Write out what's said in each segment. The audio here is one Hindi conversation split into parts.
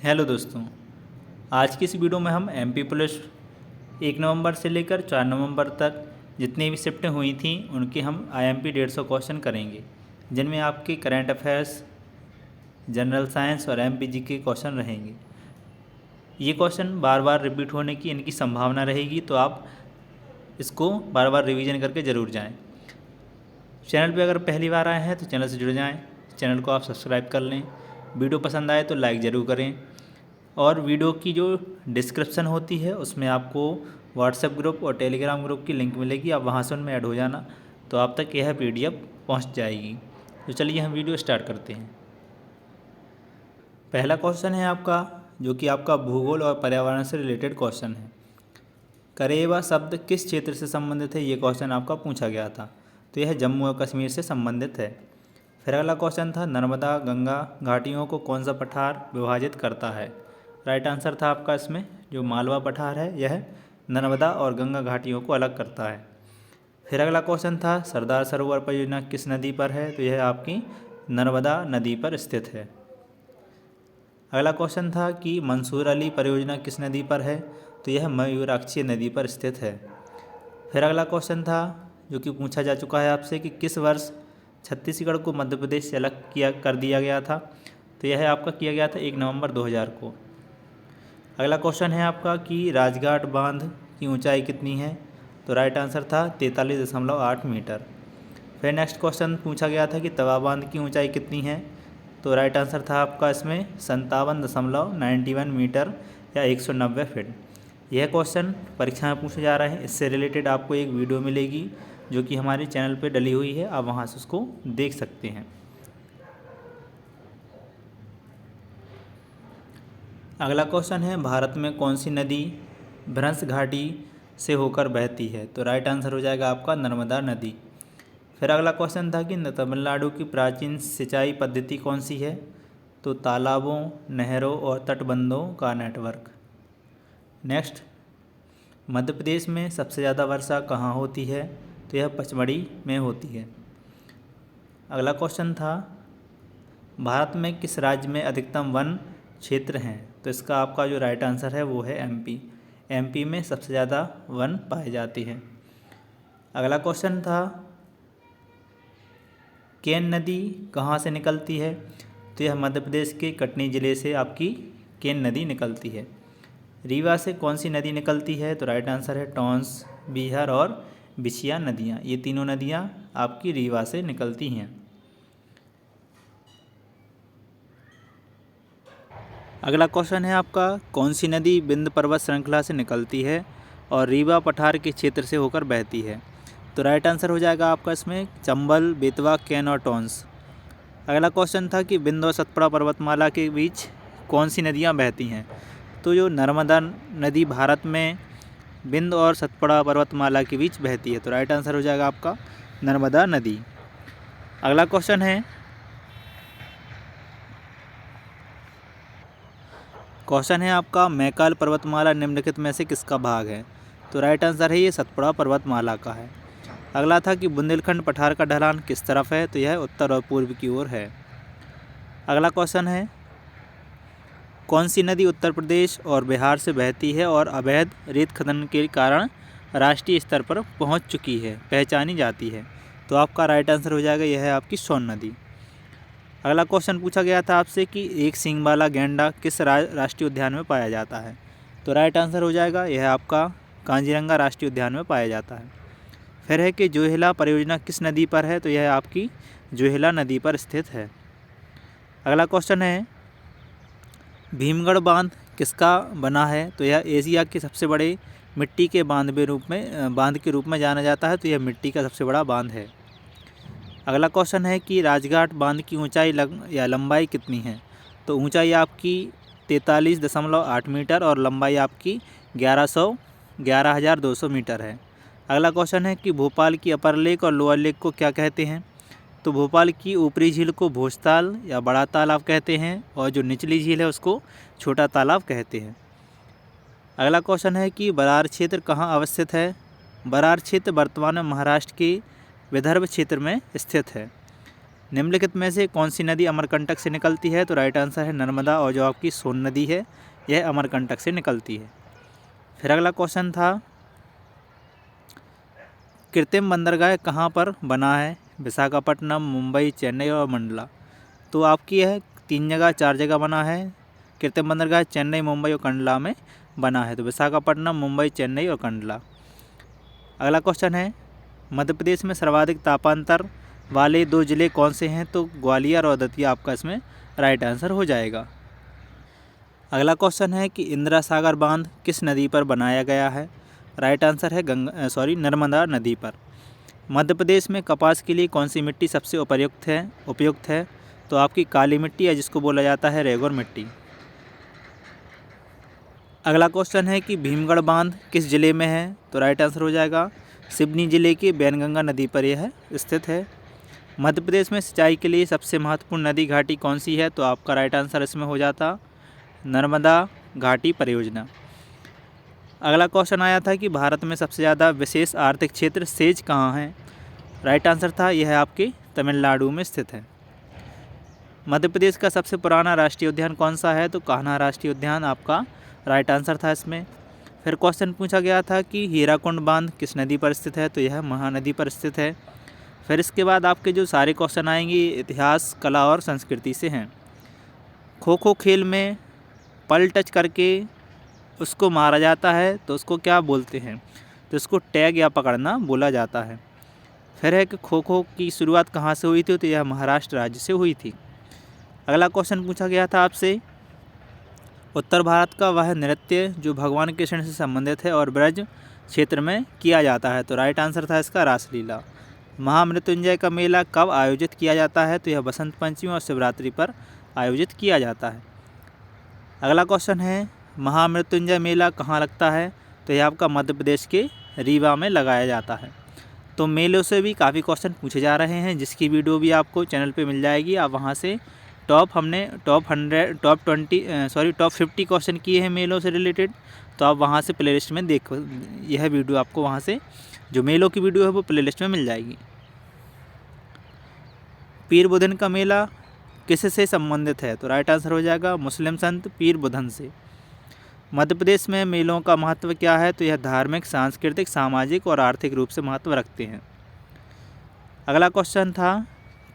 हेलो दोस्तों, आज की इस वीडियो में हम एमपी पुलिस 1 नवंबर से लेकर 4 नवंबर तक जितनी भी शिफ्टें हुई थी उनके हम आईएमपी 150 क्वेश्चन करेंगे, जिनमें आपके करंट अफेयर्स, जनरल साइंस और एमपीजी के क्वेश्चन रहेंगे। ये क्वेश्चन बार बार रिपीट होने की इनकी संभावना रहेगी, तो आप इसको बार बार रिवीजन करके ज़रूर जाएँ। चैनल पे अगर पहली बार आए हैं तो चैनल से जुड़ जाएँ, चैनल को आप सब्सक्राइब कर लें। वीडियो पसंद आए तो लाइक ज़रूर करें और वीडियो की जो डिस्क्रिप्शन होती है उसमें आपको व्हाट्सएप ग्रुप और टेलीग्राम ग्रुप की लिंक मिलेगी, आप वहां से उनमें ऐड हो जाना, तो आप तक यह पीडीएफ पहुंच जाएगी। तो चलिए हम वीडियो स्टार्ट करते हैं। पहला क्वेश्चन है आपका, जो कि आपका भूगोल और पर्यावरण से रिलेटेड क्वेश्चन है। करेवा शब्द किस क्षेत्र से संबंधित है, ये क्वेश्चन आपका पूछा गया था, तो यह जम्मू और कश्मीर से संबंधित है। फिर अगला क्वेश्चन था, नर्मदा गंगा घाटियों को कौन सा पठार विभाजित करता है। राइट आंसर था आपका इसमें जो मालवा पठार है, यह नर्मदा और गंगा घाटियों को अलग करता है। फिर अगला क्वेश्चन था, सरदार सरोवर परियोजना किस नदी पर है, तो यह आपकी नर्मदा नदी पर स्थित है। अगला क्वेश्चन था कि मंसूर अली परियोजना किस नदी पर है, तो यह मयूराक्षी नदी पर स्थित है। फिर अगला क्वेश्चन था जो कि पूछा जा चुका है आपसे कि किस वर्ष छत्तीसगढ़ को मध्य प्रदेश से अलग कर दिया गया था, तो यह आपका किया गया था 1 नवंबर 2000 को। अगला क्वेश्चन है आपका कि राजघाट बांध की ऊंचाई कितनी है, तो राइट आंसर था 43.8 मीटर। फिर नेक्स्ट क्वेश्चन पूछा गया था कि तवा बांध की ऊंचाई कितनी है, तो राइट आंसर था आपका इसमें 57.91 मीटर या 190 फीट। यह क्वेश्चन परीक्षा में पूछे जा रहे हैं, इससे रिलेटेड आपको एक वीडियो मिलेगी जो कि हमारे चैनल पे डली हुई है, आप वहाँ से उसको देख सकते हैं। अगला क्वेश्चन है, भारत में कौन सी नदी भ्रंश घाटी से होकर बहती है, तो राइट आंसर हो जाएगा आपका नर्मदा नदी। फिर अगला क्वेश्चन था कि तमिलनाडु की प्राचीन सिंचाई पद्धति कौन सी है, तो तालाबों, नहरों और तटबंधों का नेटवर्क। नेक्स्ट, मध्य प्रदेश में सबसे ज़्यादा वर्षा कहाँ होती है, तो यह पचमढ़ी में होती है। अगला क्वेश्चन था, भारत में किस राज्य में अधिकतम वन क्षेत्र हैं, तो इसका आपका जो राइट आंसर है वो है एमपी। एमपी में सबसे ज़्यादा वन पाए जाते हैं। अगला क्वेश्चन था, केन नदी कहाँ से निकलती है, तो यह मध्य प्रदेश के कटनी ज़िले से आपकी केन नदी निकलती है। रीवा से कौन सी नदी निकलती है, तो राइट आंसर है टॉन्स, बीहर और बिछिया नदियाँ, ये तीनों नदियाँ आपकी रीवा से निकलती हैं। अगला क्वेश्चन है आपका, कौन सी नदी विंध्य पर्वत श्रृंखला से निकलती है और रीवा पठार के क्षेत्र से होकर बहती है, तो राइट आंसर हो जाएगा आपका इसमें चंबल, बेतवा, केन और टॉन्स। अगला क्वेश्चन था कि विंध्य और सतपुड़ा पर्वतमाला के बीच कौन सी नदियां बहती हैं, तो जो नर्मदा नदी भारत में विंध्य और सतपुड़ा पर्वतमाला के बीच बहती है, तो राइट आंसर हो जाएगा आपका नर्मदा नदी। अगला क्वेश्चन है आपका, मैकाल पर्वतमाला निम्नलिखित में से किसका भाग है, तो राइट आंसर है ये सतपुड़ा पर्वतमाला का है। अगला था कि बुंदेलखंड पठार का ढलान किस तरफ है, तो यह उत्तर और पूर्व की ओर है। अगला क्वेश्चन है, कौन सी नदी उत्तर प्रदेश और बिहार से बहती है और अवैध रेत खनन के कारण राष्ट्रीय स्तर पर पहुंच चुकी है, पहचानी जाती है, तो आपका राइट आंसर हो जाएगा यह है आपकी सोन नदी। अगला क्वेश्चन पूछा गया था आपसे कि एक सींग वाला गैंडा किस राष्ट्रीय उद्यान में पाया जाता है, तो राइट आंसर हो जाएगा यह आपका कांजीरंगा राष्ट्रीय उद्यान में पाया जाता है। फिर है कि जोहिला परियोजना किस नदी पर है, तो यह आपकी जोहिला नदी पर स्थित है। अगला क्वेश्चन है, भीमगढ़ बांध किसका बना है, तो यह एशिया के सबसे बड़े मिट्टी के बांध के रूप में जाना जाता है, तो यह मिट्टी का सबसे बड़ा बांध है। अगला क्वेश्चन है कि राजघाट बांध की ऊंचाई या लंबाई कितनी है, तो ऊंचाई आपकी 43.8 मीटर और लंबाई आपकी 11,200 मीटर है। अगला क्वेश्चन है कि भोपाल की अपर लेक और लोअर लेक को क्या कहते हैं, तो भोपाल की ऊपरी झील को भोजताल या बड़ा तालाब कहते हैं और जो निचली झील है उसको छोटा तालाब कहते हैं। अगला क्वेश्चन है कि बरार क्षेत्र कहाँ अवस्थित है, बरार क्षेत्र वर्तमान में महाराष्ट्र के विदर्भ क्षेत्र में स्थित है। निम्नलिखित में से कौन सी नदी अमरकंटक से निकलती है? तो राइट आंसर है नर्मदा, और जो आपकी सोन नदी है यह अमरकंटक से निकलती है। फिर अगला क्वेश्चन था, कृत्रिम बंदरगाह कहाँ पर बना है? विशाखापट्टनम, मुंबई, चेन्नई और मंडला। तो आपकी यह 3 जगह 4 जगह बना है। कृत्रिम बंदरगाह चेन्नई, मुंबई और कंडला में बना है। तो विशाखापट्टनम, मुंबई, चेन्नई और कंडला। अगला क्वेश्चन है, मध्य प्रदेश में सर्वाधिक तापांतर वाले 2 जिले कौन से हैं? तो ग्वालियर और दतिया आपका इसमें राइट आंसर हो जाएगा। अगला क्वेश्चन है कि इंदिरा सागर बांध किस नदी पर बनाया गया है? राइट आंसर है नर्मदा नदी पर। मध्य प्रदेश में कपास के लिए कौन सी मिट्टी सबसे उपयुक्त है? तो आपकी काली मिट्टी है, जिसको बोला जाता है रेगुर मिट्टी। अगला क्वेश्चन है कि भीमगढ़ बांध किस जिले में है? तो राइट आंसर हो जाएगा सिवनी जिले की बैनगंगा नदी पर यह स्थित है। मध्य प्रदेश में सिंचाई के लिए सबसे महत्वपूर्ण नदी घाटी कौन सी है? तो आपका राइट आंसर इसमें हो जाता नर्मदा घाटी परियोजना। अगला क्वेश्चन आया था कि भारत में सबसे ज़्यादा विशेष आर्थिक क्षेत्र सेज कहाँ है? राइट आंसर था यह आपके तमिलनाडु में स्थित है। मध्य प्रदेश का सबसे पुराना राष्ट्रीय उद्यान कौन सा है? तो कान्हा राष्ट्रीय उद्यान आपका राइट आंसर था इसमें। फिर क्वेश्चन पूछा गया था कि हीराकुंड बांध किस नदी पर स्थित है? तो यह महानदी पर स्थित है। फिर इसके बाद आपके जो सारे क्वेश्चन आएंगे इतिहास, कला और संस्कृति से हैं। खो खो खेल में पल टच करके उसको मारा जाता है तो उसको क्या बोलते हैं? तो इसको टैग या पकड़ना बोला जाता है। फिर है कि खो खो की शुरुआत कहाँ से हुई थी? तो यह महाराष्ट्र राज्य से हुई थी। अगला क्वेश्चन पूछा गया था आपसे, उत्तर भारत का वह नृत्य जो भगवान कृष्ण से संबंधित है और ब्रज क्षेत्र में किया जाता है? तो राइट आंसर था इसका रासलीला। महामृत्युंजय का मेला कब आयोजित किया जाता है? तो यह बसंत पंचमी और शिवरात्रि पर आयोजित किया जाता है। अगला क्वेश्चन है, महामृत्युंजय मेला कहाँ लगता है? तो यह आपका मध्य प्रदेश के रीवा में लगाया जाता है। तो मेलों से भी काफ़ी क्वेश्चन पूछे जा रहे हैं, जिसकी वीडियो भी आपको चैनल पे मिल जाएगी। आप वहाँ से टॉप 50 क्वेश्चन किए हैं मेलों से रिलेटेड, तो आप वहाँ से प्लेलिस्ट में देखो। यह वीडियो आपको वहाँ से जो मेलों की वीडियो है वो प्लेलिस्ट में मिल जाएगी। पीर बुधन का मेला किससे संबंधित है? तो राइट आंसर हो जाएगा मुस्लिम संत पीर बुधन से। मध्य प्रदेश में मेलों का महत्व क्या है? तो यह धार्मिक, सांस्कृतिक, सामाजिक और आर्थिक रूप से महत्व रखते हैं। अगला क्वेश्चन था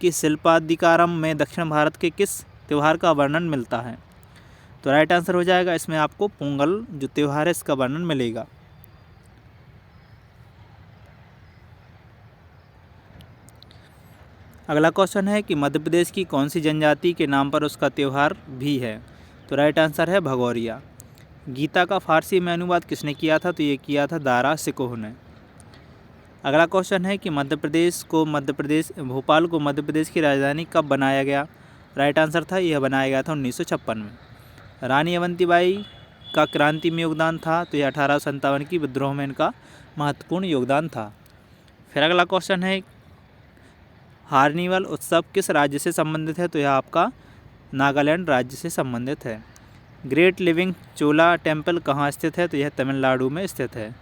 कि शिल्पाधिकारम में दक्षिण भारत के किस त्यौहार का वर्णन मिलता है? तो राइट आंसर हो जाएगा इसमें आपको पोंगल जो त्यौहार है इसका वर्णन मिलेगा। अगला क्वेश्चन है कि मध्य प्रदेश की कौन सी जनजाति के नाम पर उसका त्यौहार भी है? तो राइट आंसर है भगौरिया। गीता का फारसी में अनुवाद किसने किया था? तो ये किया था दारा शिकोह ने। अगला क्वेश्चन है कि भोपाल को मध्य प्रदेश की राजधानी कब बनाया गया? राइट आंसर था यह बनाया गया था 1956 में। रानी अवंतीबाई का क्रांति में योगदान था? तो यह 1857 की विद्रोह में इनका महत्वपूर्ण योगदान था। फिर अगला क्वेश्चन है, हार्निवल उत्सव किस राज्य से संबंधित है? तो यह आपका नागालैंड राज्य से संबंधित है। ग्रेट लिविंग चोला टेम्पल कहाँ स्थित है? तो यह तमिलनाडु में स्थित है।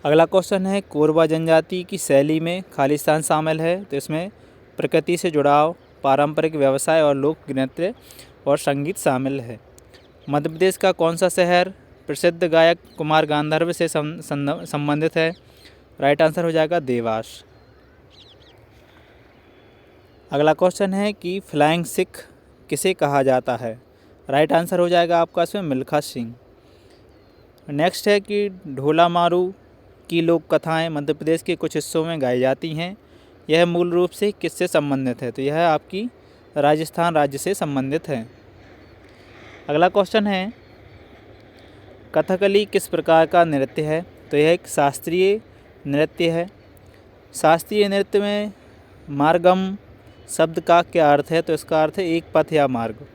अगला क्वेश्चन है, कोरबा जनजाति की शैली में खालिस्तान शामिल है? तो इसमें प्रकृति से जुड़ाव, पारंपरिक व्यवसाय और लोक नृत्य और संगीत शामिल है। मध्य प्रदेश का कौन सा शहर प्रसिद्ध गायक कुमार गांधर्व से संबंधित है? राइट आंसर हो जाएगा देवास। अगला क्वेश्चन है कि फ्लाइंग सिख किसे कहा जाता है? राइट आंसर हो जाएगा आपका इसमें मिल्खा सिंह। नेक्स्ट है कि ढोला मारू की लोक कथाएँ मध्य प्रदेश के कुछ हिस्सों में गाई जाती हैं, यह मूल रूप से किससे संबंधित है? तो यह आपकी राजस्थान राज्य से संबंधित है। अगला क्वेश्चन है, कथकली किस प्रकार का नृत्य है? तो यह एक शास्त्रीय नृत्य है। शास्त्रीय नृत्य में मार्गम शब्द का क्या अर्थ है? तो इसका अर्थ है एक पथ या मार्ग।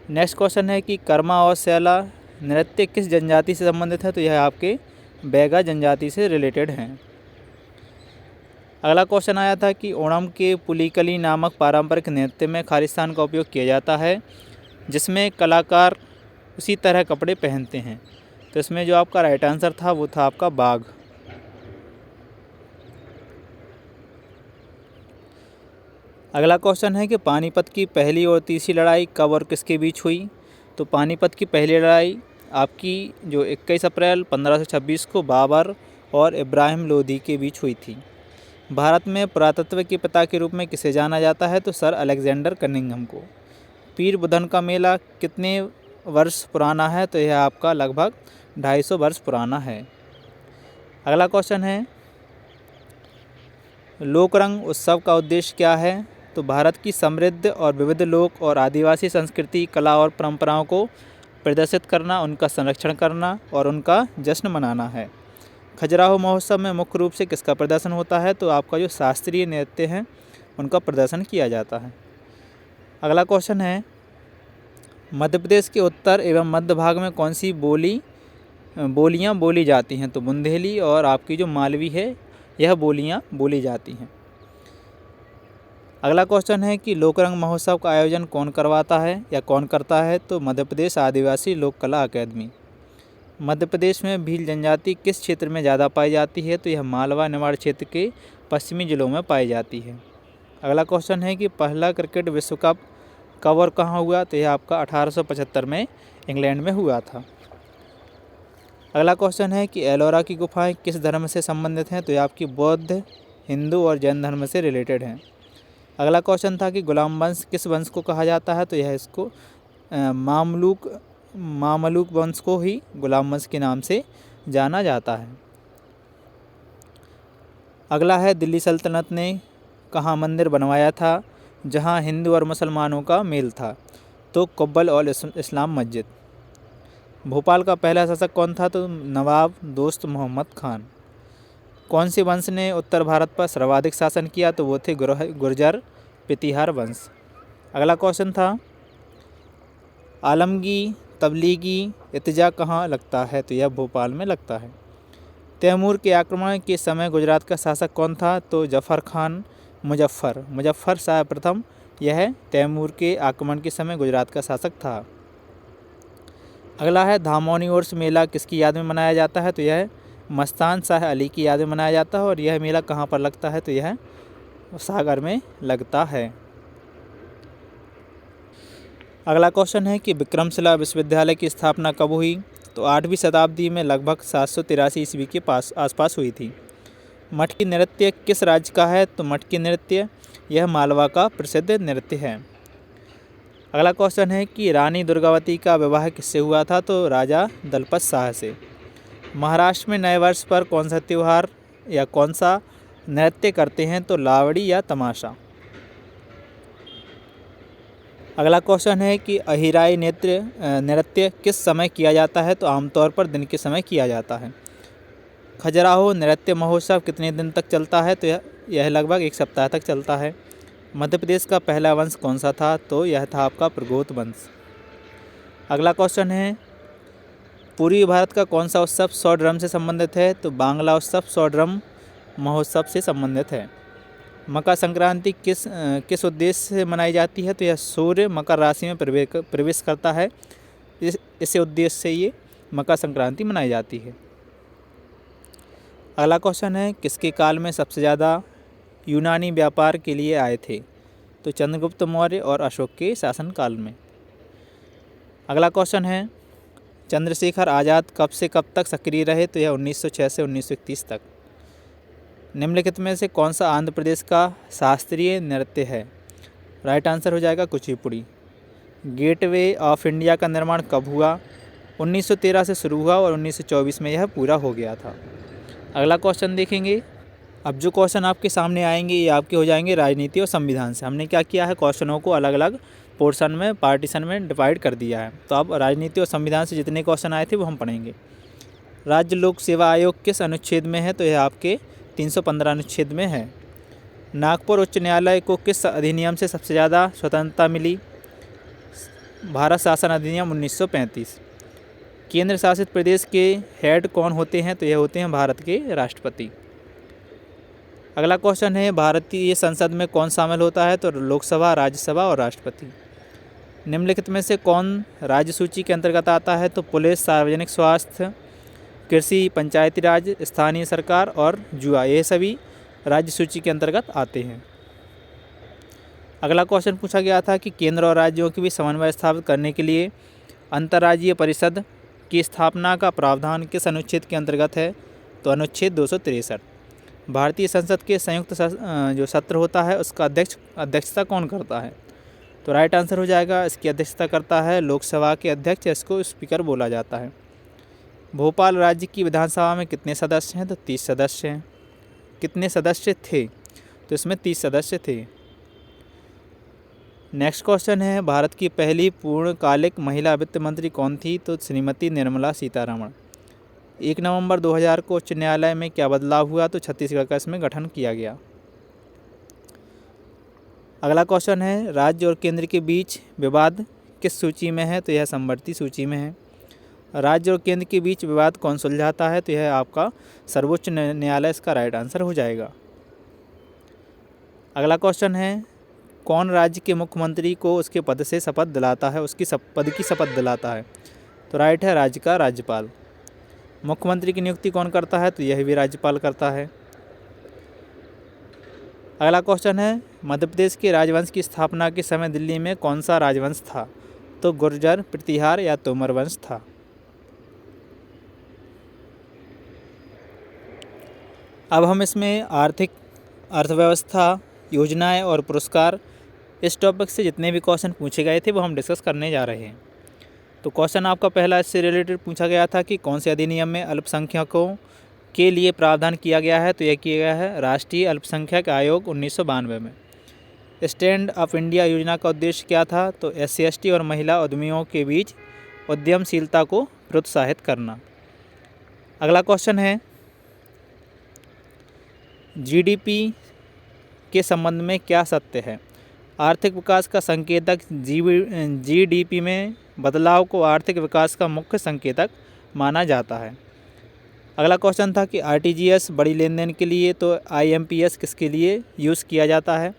नेक्स्ट क्वेश्चन है कि कर्मा और सैला नृत्य किस जनजाति से संबंधित है? तो यह आपके बैगा जनजाति से रिलेटेड हैं। अगला क्वेश्चन आया था कि ओणम के पुलिकली नामक पारंपरिक नृत्य में खालिस्तान का उपयोग किया जाता है, जिसमें कलाकार उसी तरह कपड़े पहनते हैं। तो इसमें जो आपका राइट आंसर था वो था आपका बाघ। अगला क्वेश्चन है कि पानीपत की पहली और तीसरी लड़ाई कब और किसके बीच हुई। तो पानीपत की पहली लड़ाई आपकी जो 21 अप्रैल 1526 को बाबर और इब्राहिम लोदी के बीच हुई थी। भारत में पुरातत्व के पिता के रूप में किसे जाना जाता है। तो सर अलेक्जेंडर कनिंघम को। पीर बुधन का मेला कितने वर्ष पुराना है। तो यह आपका लगभग 250 वर्ष पुराना है। अगला क्वेश्चन है लोकरंग उत्सव का उद्देश्य क्या है। तो भारत की समृद्ध और विविध लोक और आदिवासी संस्कृति, कला और परंपराओं को प्रदर्शित करना, उनका संरक्षण करना और उनका जश्न मनाना है। खजुराहो महोत्सव में मुख्य रूप से किसका प्रदर्शन होता है। तो आपका जो शास्त्रीय नृत्य हैं उनका प्रदर्शन किया जाता है। अगला क्वेश्चन है मध्य प्रदेश के उत्तर एवं मध्य भाग में कौन सी बोलियां बोली जाती हैं। तो बुंदेली और आपकी जो मालवी है यह बोलियां बोली जाती हैं। अगला क्वेश्चन है कि लोकरंग महोत्सव का आयोजन कौन करवाता है या कौन करता है। तो मध्य प्रदेश आदिवासी लोक कला अकादमी। मध्य प्रदेश में भील जनजाति किस क्षेत्र में ज़्यादा पाई जाती है। तो यह मालवा निमाड़ क्षेत्र के पश्चिमी जिलों में पाई जाती है। अगला क्वेश्चन है कि पहला क्रिकेट विश्व कप कब और कहाँ हुआ। तो यह आपका 1875 में इंग्लैंड में हुआ था। अगला क्वेश्चन है कि एलोरा की गुफाएं किस धर्म से संबंधित हैं। तो यह आपकी बौद्ध, हिंदू और जैन धर्म से रिलेटेड हैं। अगला क्वेश्चन था कि गुलाम वंश किस वंश को कहा जाता है। तो यह इसको मामलूक वंश को ही गुलाम वंश के नाम से जाना जाता है। अगला है दिल्ली सल्तनत ने कहाँ मंदिर बनवाया था जहाँ हिंदू और मुसलमानों का मेल था। तो कुब्बल और इस्लाम मस्जिद। भोपाल का पहला शासक कौन था। तो नवाब दोस्त मोहम्मद खान। कौन से वंश ने उत्तर भारत पर सर्वाधिक शासन किया। तो वो थे गुर्जर प्रतिहार वंश। अगला क्वेश्चन था आलमगी तबलीगी इत्जा कहाँ लगता है। तो यह भोपाल में लगता है। तैमूर के आक्रमण के समय गुजरात का शासक कौन था। तो जफ़र खान मुजफ्फर शाह प्रथम यह तैमूर के आक्रमण के समय गुजरात का शासक था। अगला है धामोनी उर्स मेला किसकी याद में मनाया जाता है। तो यह मस्तान शाह अली की याद में मनाया जाता है। और यह मेला कहाँ पर लगता है। तो यह सागर में लगता है। अगला क्वेश्चन है कि विक्रमशिला विश्वविद्यालय की स्थापना कब हुई। तो 8वीं शताब्दी में लगभग 783 ईस्वी के आसपास हुई थी। मटकी नृत्य किस राज्य का है। तो मटकी नृत्य यह मालवा का प्रसिद्ध नृत्य है। अगला क्वेश्चन है कि रानी दुर्गावती का विवाह किससे हुआ था। तो राजा दलपत शाह से। महाराष्ट्र में नए वर्ष पर कौन सा त्यौहार या कौन सा नृत्य करते हैं। तो लावड़ी या तमाशा। अगला क्वेश्चन है कि अहिराई नृत्य किस समय किया जाता है। तो आमतौर पर दिन के समय किया जाता है। खजुराहो नृत्य महोत्सव कितने दिन तक चलता है। तो यह लगभग 1 सप्ताह तक चलता है। मध्य प्रदेश का पहला वंश कौन सा था। तो यह था आपका प्रगोत वंश। अगला क्वेश्चन है पूर्वी भारत का कौन सा उत्सव 100 ड्रम से संबंधित है। तो बांग्ला उत्सव 100 ड्रम महोत्सव से संबंधित है। मकर संक्रांति किस उद्देश्य से मनाई जाती है। तो यह सूर्य मकर राशि में प्रवेश करता है। इस उद्देश्य से ये मकर संक्रांति मनाई जाती है। अगला क्वेश्चन है किसके काल में सबसे ज़्यादा यूनानी व्यापार के लिए आए थे। तो चंद्रगुप्त मौर्य और अशोक के शासनकाल में। अगला क्वेश्चन है चंद्रशेखर आज़ाद कब से कब तक सक्रिय रहे। तो यह 1906 से 1931 तक। निम्नलिखित में से कौन सा आंध्र प्रदेश का शास्त्रीय नृत्य है। राइट आंसर हो जाएगा कुचिपुड़ी। गेटवे ऑफ इंडिया का निर्माण कब हुआ। 1913 से शुरू हुआ और 1924 में यह पूरा हो गया था। अगला क्वेश्चन देखेंगे। अब जो क्वेश्चन आपके सामने आएंगे ये आपके हो जाएंगे राजनीति और संविधान से। हमने क्या किया है क्वेश्चनों को अलग अलग पोर्शन में पार्टीशन में डिवाइड कर दिया है। तो अब राजनीति और संविधान से जितने क्वेश्चन आए थे वो हम पढ़ेंगे। राज्य लोक सेवा आयोग किस अनुच्छेद में है। तो यह आपके 315 अनुच्छेद में है। नागपुर उच्च न्यायालय को किस अधिनियम से सबसे ज़्यादा स्वतंत्रता मिली। भारत शासन अधिनियम 1935। केंद्र शासित प्रदेश के हेड कौन होते हैं। तो यह होते हैं भारत के राष्ट्रपति। अगला क्वेश्चन है भारतीय संसद में कौन शामिल होता है। तो लोकसभा, राज्यसभा और राष्ट्रपति। निम्नलिखित में से कौन राज्य सूची के अंतर्गत आता है। तो पुलिस, सार्वजनिक स्वास्थ्य, कृषि, पंचायती राज, स्थानीय सरकार और जुआ, ये सभी राज्य सूची के अंतर्गत आते हैं। अगला क्वेश्चन पूछा गया था कि केंद्र और राज्यों के बीच समन्वय स्थापित करने के लिए अंतर्राज्यीय परिषद की स्थापना का प्रावधान किस अनुच्छेद के अंतर्गत है? तो अनुच्छेद 263। भारतीय संसद के संयुक्त जो सत्र होता है उसका अध्यक्षता कौन करता है? तो राइट आंसर हो जाएगा, इसकी अध्यक्षता करता है लोकसभा के अध्यक्ष, इसको स्पीकर बोला जाता है। भोपाल राज्य की विधानसभा में कितने सदस्य हैं? तो 30 सदस्य हैं। कितने सदस्य थे? तो इसमें 30 सदस्य थे। नेक्स्ट क्वेश्चन है, भारत की पहली पूर्णकालिक महिला वित्त मंत्री कौन थी? तो श्रीमती निर्मला सीतारमण। 1 नवंबर 2000 को उच्च न्यायालय में क्या बदलाव हुआ? तो छत्तीसगढ़ का इसमें गठन किया गया। अगला क्वेश्चन है, राज्य और केंद्र के बीच विवाद किस सूची में है? तो यह समवर्ती सूची में है। राज्य और केंद्र के बीच विवाद कौन सुलझाता है? तो यह आपका सर्वोच्च न्यायालय इसका राइट आंसर हो जाएगा। अगला क्वेश्चन है, कौन राज्य के मुख्यमंत्री को उसके पद से शपथ दिलाता है, उसकी पद की शपथ दिलाता है? तो राइट है, राज्य का राज्यपाल। मुख्यमंत्री की नियुक्ति कौन करता है? तो यह भी राज्यपाल करता है। अगला क्वेश्चन है, मध्य प्रदेश के राजवंश की स्थापना के समय दिल्ली में कौन सा राजवंश था? तो गुर्जर, प्रतिहार या तोमर वंश था। अब हम इसमें आर्थिक अर्थव्यवस्था, योजनाएं और पुरस्कार, इस टॉपिक से जितने भी क्वेश्चन पूछे गए थे वो हम डिस्कस करने जा रहे हैं। तो क्वेश्चन आपका पहला इससे रिलेटेड पूछा गया था कि कौन से अधिनियम में अल्पसंख्यकों के लिए प्रावधान किया गया है? तो यह किया गया है राष्ट्रीय अल्पसंख्यक आयोग 1992 में। स्टैंड अप इंडिया योजना का उद्देश्य क्या था? तो SC ST और महिला उद्यमियों के बीच उद्यमशीलता को प्रोत्साहित करना। अगला क्वेश्चन है, GDP के संबंध में क्या सत्य है? आर्थिक विकास का संकेतक GDP में बदलाव को आर्थिक विकास का मुख्य संकेतक माना जाता है। अगला क्वेश्चन था कि RTGS बड़ी लेन देन के लिए, तो IMPS किसके लिए यूज़ किया जाता है?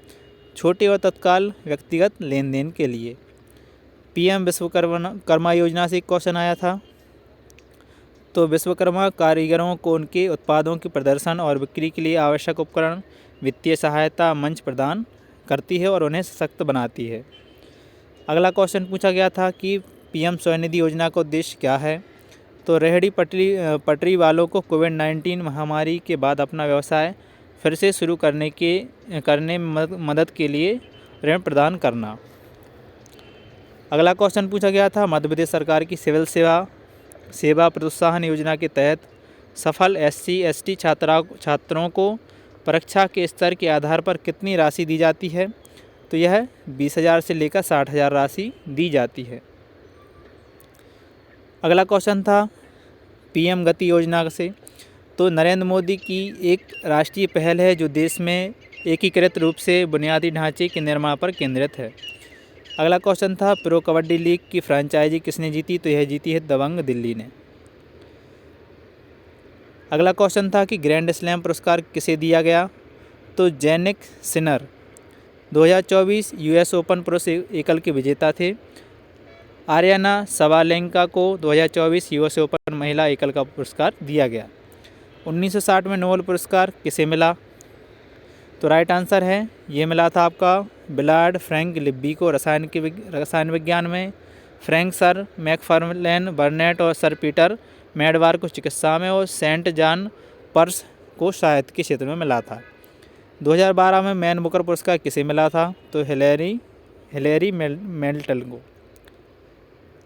छोटे और तत्काल व्यक्तिगत लेन देन के लिए। PM विश्वकर्मा योजना से एक क्वेश्चन आया था। तो विश्वकर्मा कारीगरों को उनके उत्पादों के प्रदर्शन और बिक्री के लिए आवश्यक उपकरण, वित्तीय सहायता, मंच प्रदान करती है और उन्हें सशक्त बनाती है। अगला क्वेश्चन पूछा गया था कि PM स्वनिधि योजना का उद्देश्य क्या है? तो रेहड़ी पटरी वालों को कोविड-19 महामारी के बाद अपना व्यवसाय फिर से शुरू करने में मदद के लिए ऋण प्रदान करना। अगला क्वेश्चन पूछा गया था, मध्य प्रदेश सरकार की सिविल सेवा प्रोत्साहन योजना के तहत सफल SC ST छात्रों को परीक्षा के स्तर के आधार पर कितनी राशि दी जाती है? तो यह 20,000 से लेकर 60,000 राशि दी जाती है। अगला क्वेश्चन था PM गति योजना से। तो नरेंद्र मोदी की एक राष्ट्रीय पहल है जो देश में एकीकृत रूप से बुनियादी ढांचे के निर्माण पर केंद्रित है। अगला क्वेश्चन था, प्रो कबड्डी लीग की फ्रेंचाइजी किसने जीती? तो यह जीती है दबंग दिल्ली ने। अगला क्वेश्चन था कि ग्रैंड स्लैम पुरस्कार किसे दिया गया? तो जैनिक सिनर 2024 US ओपन पुरुष एकल के विजेता थे। आर्याना सवालेंका को 2024 US ओपन महिला एकल का पुरस्कार दिया गया। 1960 में नोबेल पुरस्कार किसे मिला? तो राइट आंसर है, ये मिला था आपका बिलार्ड फ्रैंक लिब्बी को रसायन विज्ञान में, फ्रैंक सर मैकफार्लेन बर्नेट और सर पीटर मैडवार को चिकित्सा में, और सेंट जॉन पर्स को साहित्य के क्षेत्र में मिला था। 2012 में मैन बुकर पुरस्कार किसे मिला था? तो हिलेरी मेल्टन को।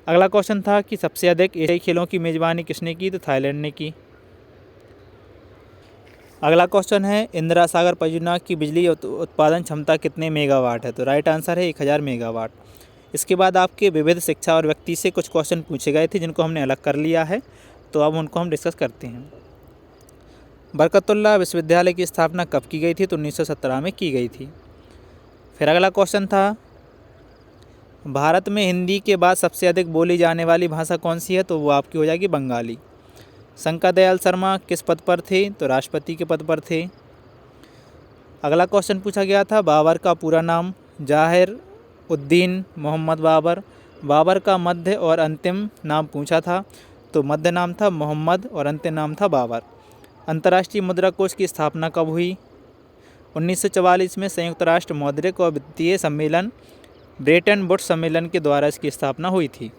अगला क्वेश्चन था कि सबसे अधिक एशियाई खेलों की मेज़बानी किसने की? तो थाईलैंड ने की। अगला क्वेश्चन है, इंदिरा सागर परियोजना की बिजली उत्पादन क्षमता कितने मेगावाट है? तो राइट आंसर है 1000 मेगावाट। इसके बाद आपके विविध शिक्षा और व्यक्ति से कुछ क्वेश्चन पूछे गए थे जिनको हमने अलग कर लिया है, तो अब उनको हम डिस्कस करते हैं। बरकतुल्लाह विश्वविद्यालय की स्थापना कब की गई थी? तो 1917 में की गई थी। फिर अगला क्वेश्चन था, भारत में हिंदी के बाद सबसे अधिक बोली जाने वाली भाषा कौन सी है? तो वो आपकी हो जाएगी बंगाली। शंकर दयाल शर्मा किस पद पर थे? तो राष्ट्रपति के पद पर थे। अगला क्वेश्चन पूछा गया था, बाबर का पूरा नाम? जाहिर उद्दीन मोहम्मद बाबर। बाबर का मध्य और अंतिम नाम पूछा था, तो मध्य नाम था मोहम्मद और अंतिम नाम था बाबर। अंतर्राष्ट्रीय मुद्रा कोष की स्थापना कब हुई? 1944 में संयुक्त राष्ट्र मौद्रिक और वित्तीय सम्मेलन ब्रेटन वुड्स सम्मेलन के द्वारा इसकी स्थापना हुई थी।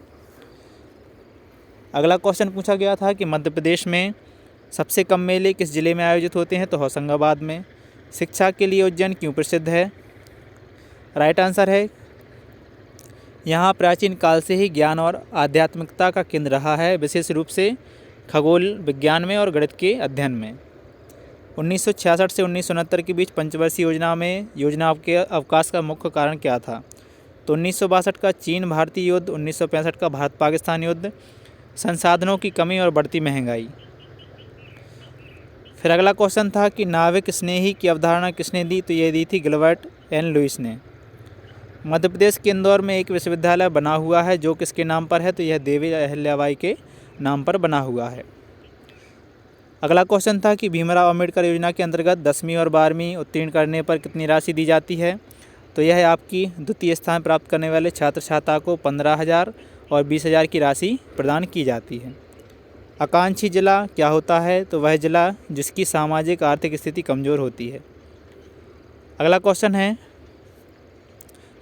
अगला क्वेश्चन पूछा गया था कि मध्य प्रदेश में सबसे कम मेले किस जिले में आयोजित होते हैं, तो होशंगाबाद में। शिक्षा के लिए उज्जैन क्यों प्रसिद्ध है? राइट आंसर है, यहाँ प्राचीन काल से ही ज्ञान और आध्यात्मिकता का केंद्र रहा है, विशेष रूप से खगोल विज्ञान में और गणित के अध्ययन में। 1966 से 1969 के बीच पंचवर्षीय योजना के अवकाश का मुख्य कारण क्या था? तो 1962 का चीन भारतीय युद्ध, 1965 का भारत पाकिस्तान युद्ध, संसाधनों की कमी और बढ़ती महंगाई। फिर अगला क्वेश्चन था कि नाविक स्नेही की अवधारणा किसने दी? तो ये दी थी गिलबर्ट एन लुईस ने। मध्य प्रदेश के इंदौर में एक विश्वविद्यालय बना हुआ है जो किसके नाम पर है? तो यह देवी अहिल्याबाई के नाम पर बना हुआ है। अगला क्वेश्चन था कि भीमराव अंबेडकर योजना के अंतर्गत 10वीं और 12वीं उत्तीर्ण करने पर कितनी राशि दी जाती है? तो यह आपकी द्वितीय स्थान प्राप्त करने वाले छात्र छात्रा को 15,000 और 20,000 की राशि प्रदान की जाती है। आकांक्षी जिला क्या होता है? तो वह जिला जिसकी सामाजिक आर्थिक स्थिति कमज़ोर होती है। अगला क्वेश्चन है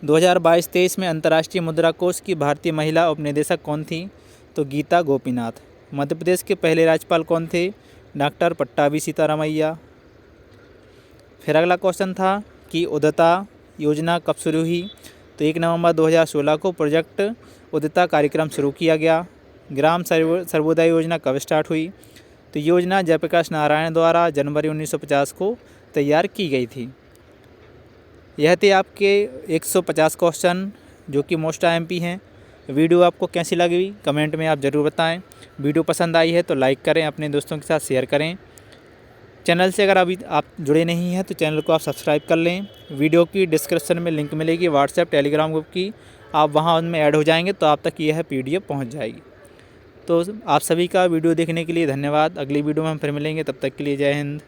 2022-23 में अंतर्राष्ट्रीय मुद्रा कोष की भारतीय महिला उपनिदेशक कौन थी? तो गीता गोपीनाथ। मध्य प्रदेश के पहले राज्यपाल कौन थे? डॉक्टर पट्टाभी सीतारामैया। फिर अगला क्वेश्चन था कि उदिता योजना कब शुरू हुई? तो 1 नवंबर 2016 को प्रोजेक्ट उदिता कार्यक्रम शुरू किया गया। ग्राम सर्वोदय योजना कब स्टार्ट हुई? तो योजना जयप्रकाश नारायण द्वारा जनवरी 1950 को तैयार की गई थी। यह थे आपके 150 क्वेश्चन जो कि मोस्ट IMP हैं। वीडियो आपको कैसी लगी कमेंट में आप ज़रूर बताएं। वीडियो पसंद आई है तो लाइक करें, अपने दोस्तों के साथ शेयर करें। चैनल से अगर अभी आप जुड़े नहीं हैं तो चैनल को आप सब्सक्राइब कर लें। वीडियो की डिस्क्रिप्शन में लिंक मिलेगी व्हाट्सएप टेलीग्राम ग्रुप की, आप वहां उनमें ऐड हो जाएंगे तो आप तक यह PDF पहुंच जाएगी। तो आप सभी का वीडियो देखने के लिए धन्यवाद। अगली वीडियो में हम फिर मिलेंगे, तब तक के लिए जय हिंद।